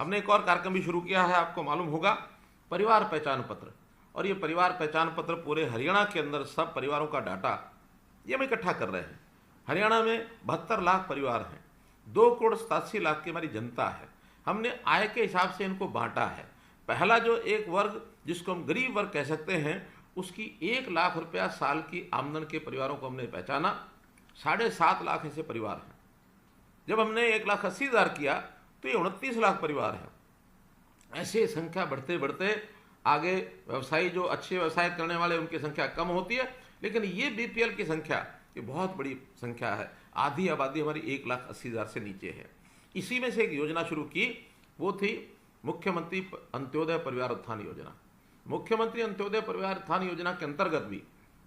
हमने एक और कार्यक्रम भी शुरू किया है, आपको मालूम होगा, परिवार पहचान पत्र। और ये परिवार पहचान पत्र पूरे हरियाणा के अंदर सब परिवारों का डाटा ये हम इकट्ठा कर रहे हैं। हरियाणा में 72 लाख परिवार हैं, 2,87,00,000 की हमारी जनता है। हमने आय के हिसाब से इनको बांटा है। पहला जो एक वर्ग जिसको हम गरीब वर्ग कह सकते हैं, उसकी 1 लाख रुपया साल की आमदन के परिवारों को हमने पहचाना। 7.5 लाख ऐसे परिवार हैं। जब हमने 1,80,000 किया तो ये 29 लाख परिवार हैं। ऐसे संख्या बढ़ते बढ़ते आगे व्यवसायी जो अच्छे व्यवसाय करने वाले उनकी संख्या कम होती है, लेकिन ये बीपीएल की संख्या ये बहुत बड़ी संख्या है। आधी आबादी हमारी 1,80,000 से नीचे है। इसी में से एक योजना शुरू की, वो थी मुख्यमंत्री अंत्योदय परिवार उत्थान योजना। मुख्यमंत्री अंत्योदय परिवार उत्थान योजना के अंतर्गत भी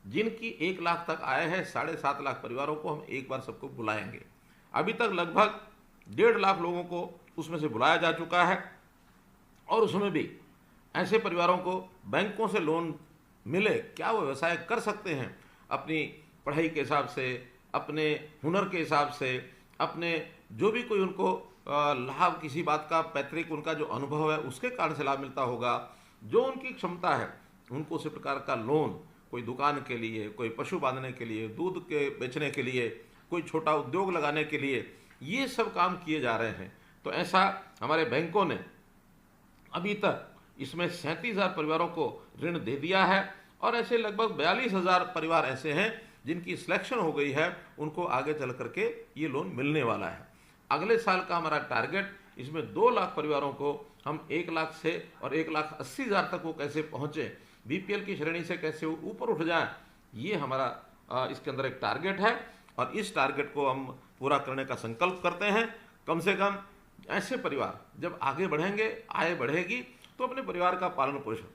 जिनकी 1 लाख तक आय है, 7.5 लाख परिवारों को हम एक बार सबको बुलाएंगे। अभी तक लगभग 1.5 लाख लोगों को उसमें से बुलाया जा चुका है। और उसमें भी ऐसे परिवारों को बैंकों से लोन मिले, क्या वो व्यवसाय कर सकते हैं अपनी पढ़ाई के हिसाब से, अपने हुनर के हिसाब से, अपने जो भी कोई उनको लाभ, किसी बात का पैतृक उनका जो अनुभव है उसके कारण से लाभ मिलता होगा, जो उनकी क्षमता है उनको उसी प्रकार का लोन, कोई दुकान के लिए, कोई पशु बांधने के लिए, दूध के बेचने के लिए, कोई छोटा उद्योग लगाने के लिए, ये सब काम किए जा रहे हैं। तो ऐसा हमारे बैंकों ने अभी तक इसमें 37,000 परिवारों को ऋण दे दिया है। और ऐसे लगभग 42,000 परिवार ऐसे हैं जिनकी सिलेक्शन हो गई है, उनको आगे चल करके ये लोन मिलने वाला है। अगले साल का हमारा टारगेट, इसमें 2 लाख परिवारों को हम 1 लाख से और 1,80,000 तक वो कैसे पहुँचे, बीपीएल की श्रेणी से कैसे ऊपर उठ जाए, ये हमारा इसके अंदर एक टारगेट है। और इस टारगेट को हम पूरा करने का संकल्प करते हैं। कम से कम ऐसे परिवार जब आगे बढ़ेंगे, आय बढ़ेगी, तो अपने परिवार का पालन पोषण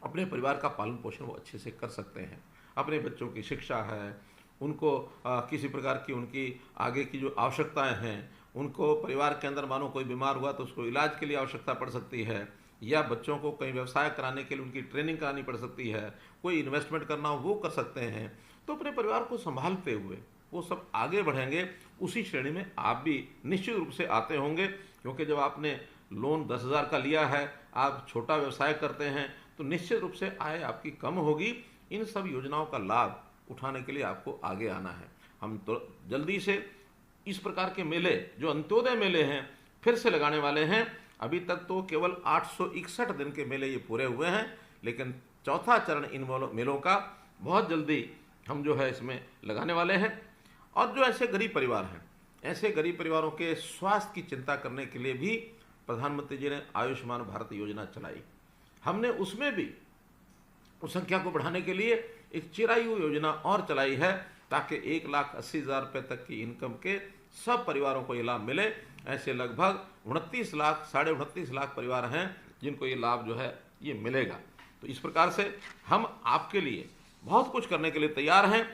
अपने परिवार का पालन पोषण वो अच्छे से कर सकते हैं। अपने बच्चों की शिक्षा है, उनको किसी प्रकार की उनकी आगे की जो आवश्यकताएं हैं, उनको परिवार के अंदर मानो कोई बीमार हुआ तो उसको इलाज के लिए आवश्यकता पड़ सकती है, या बच्चों को कहीं व्यवसाय कराने के लिए उनकी ट्रेनिंग करानी पड़ सकती है, कोई इन्वेस्टमेंट करना हो वो कर सकते हैं। तो अपने परिवार को संभालते हुए वो सब आगे बढ़ेंगे। उसी श्रेणी में आप भी निश्चित रूप से आते होंगे, क्योंकि जब आपने लोन 10,000 का लिया है, आप छोटा व्यवसाय करते हैं, तो निश्चित रूप से आय आपकी कम होगी। इन सब योजनाओं का लाभ उठाने के लिए आपको आगे आना है। हम तो जल्दी से इस प्रकार के मेले, जो अंत्योदय मेले हैं, फिर से लगाने वाले हैं। अभी तक तो केवल 861 दिन के मेले ये पूरे हुए हैं, लेकिन चौथा चरण इन मेलों का बहुत जल्दी हम जो है इसमें लगाने वाले हैं। और जो ऐसे गरीब परिवार हैं, ऐसे गरीब परिवारों के स्वास्थ्य की चिंता करने के लिए भी प्रधानमंत्री जी ने आयुष्मान भारत योजना चलाई। हमने उसमें भी उस संख्या को बढ़ाने के लिए एक चिरायु योजना और चलाई है, ताकि 1,80,000 रुपये तक की इनकम के सब परिवारों को ये लाभ मिले। ऐसे लगभग 29 लाख, 29.5 लाख परिवार हैं जिनको ये लाभ जो है ये मिलेगा। तो इस प्रकार से हम आपके लिए बहुत कुछ करने के लिए तैयार हैं।